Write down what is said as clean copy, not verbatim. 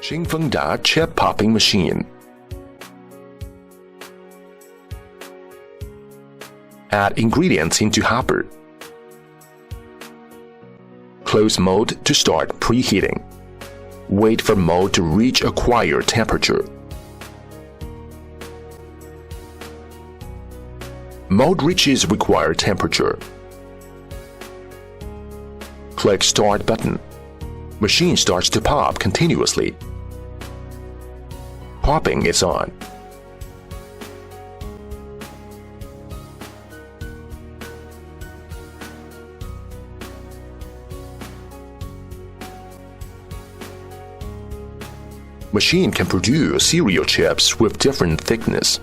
新丰达 chip popping machine. Add ingredients into hopper. Close mold to start preheating. Wait for mold to reach acquired temperature. Mold reaches required temperature. Click Start button. Machine starts to pop continuously. Popping is on. Machine can produce cereal chips with different thickness.